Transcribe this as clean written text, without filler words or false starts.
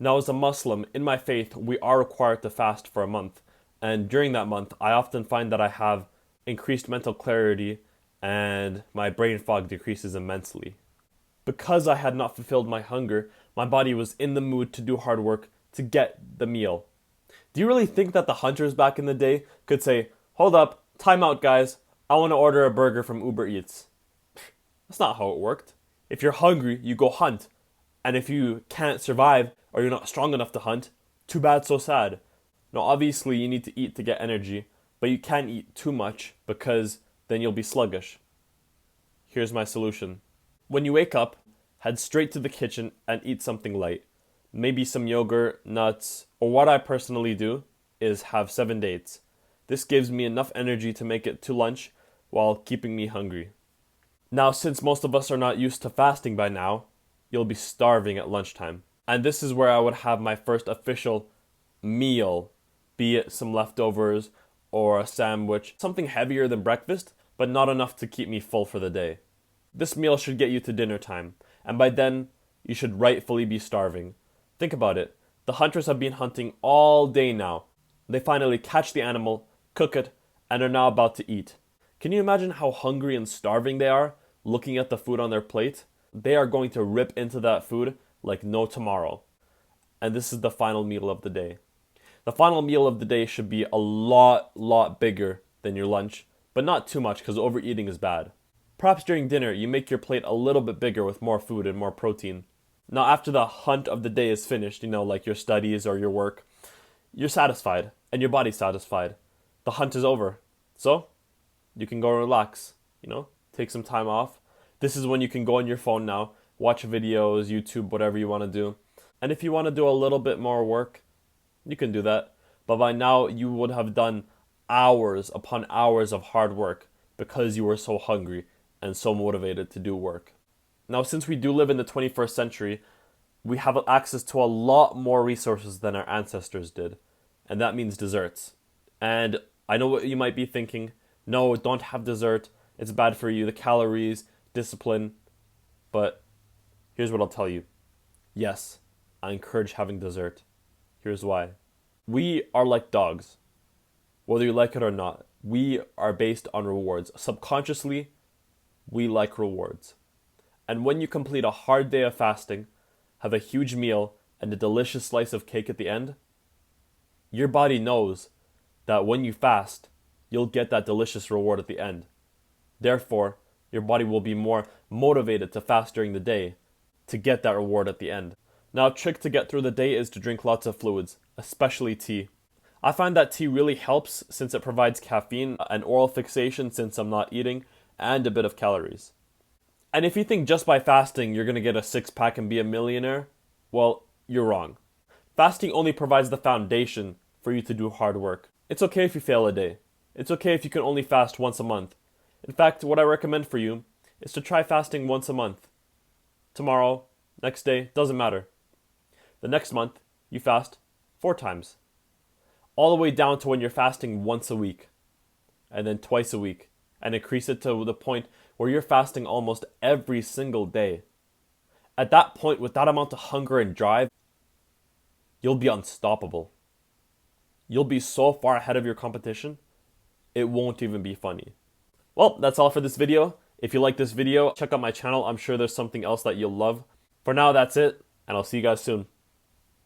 Now, as a Muslim, in my faith, we are required to fast for a month. And during that month, I often find that I have increased mental clarity and my brain fog decreases immensely. Because I had not fulfilled my hunger, my body was in the mood to do hard work to get the meal. Do you really think that the hunters back in the day could say, "Hold up, time out, guys. I want to order a burger from Uber Eats"? That's not how it worked. If you're hungry, you go hunt. And if you can't survive or you're not strong enough to hunt, too bad, so sad. Now, obviously, you need to eat to get energy, but you can't eat too much because then you'll be sluggish. Here's my solution. When you wake up, head straight to the kitchen and eat something light. Maybe some yogurt, nuts, or what I personally do is have 7 dates. This gives me enough energy to make it to lunch while keeping me hungry. Now, since most of us are not used to fasting by now, you'll be starving at lunchtime. And this is where I would have my first official meal, be it some leftovers or a sandwich, something heavier than breakfast, but not enough to keep me full for the day. This meal should get you to dinner time, and by then, you should rightfully be starving. Think about it. The hunters have been hunting all day now. They finally catch the animal, cook it, and are now about to eat. Can you imagine how hungry and starving they are, looking at the food on their plate? They are going to rip into that food like no tomorrow. And this is the final meal of the day. The final meal of the day should be a lot bigger than your lunch, but not too much because overeating is bad. Perhaps during dinner, you make your plate a little bit bigger with more food and more protein. Now, after the hunt of the day is finished, like your studies or your work, you're satisfied and your body's satisfied. The hunt is over. So, you can go relax, take some time off. This is when you can go on your phone now, watch videos, YouTube, whatever you want to do. And if you want to do a little bit more work, you can do that. But by now, you would have done hours upon hours of hard work because you were so hungry and so motivated to do work. Now, since we do live in the 21st century, we have access to a lot more resources than our ancestors did. And that means desserts. And I know what you might be thinking. No, don't have dessert. It's bad for you. The calories, discipline. But here's what I'll tell you. Yes, I encourage having dessert. Here's why. We are like dogs. Whether you like it or not, we are based on rewards. Subconsciously, we like rewards. And when you complete a hard day of fasting, have a huge meal, and a delicious slice of cake at the end, your body knows that when you fast, you'll get that delicious reward at the end. Therefore, your body will be more motivated to fast during the day to get that reward at the end. Now, a trick to get through the day is to drink lots of fluids, especially tea. I find that tea really helps since it provides caffeine, an oral fixation since I'm not eating, and a bit of calories. And if you think just by fasting you're going to get a six-pack and be a millionaire, well, you're wrong. Fasting only provides the foundation for you to do hard work. It's okay if you fail a day. It's okay if you can only fast once a month. In fact, what I recommend for you is to try fasting once a month. Tomorrow, next day, doesn't matter. The next month, you fast 4 times. All the way down to when you're fasting once a week, and then twice a week, and increase it to the point where you're fasting almost every single day. At that point, with that amount of hunger and drive, you'll be unstoppable. You'll be so far ahead of your competition, it won't even be funny. Well, that's all for this video. If you like this video, check out my channel. I'm sure there's something else that you'll love. For now, that's it, and I'll see you guys soon.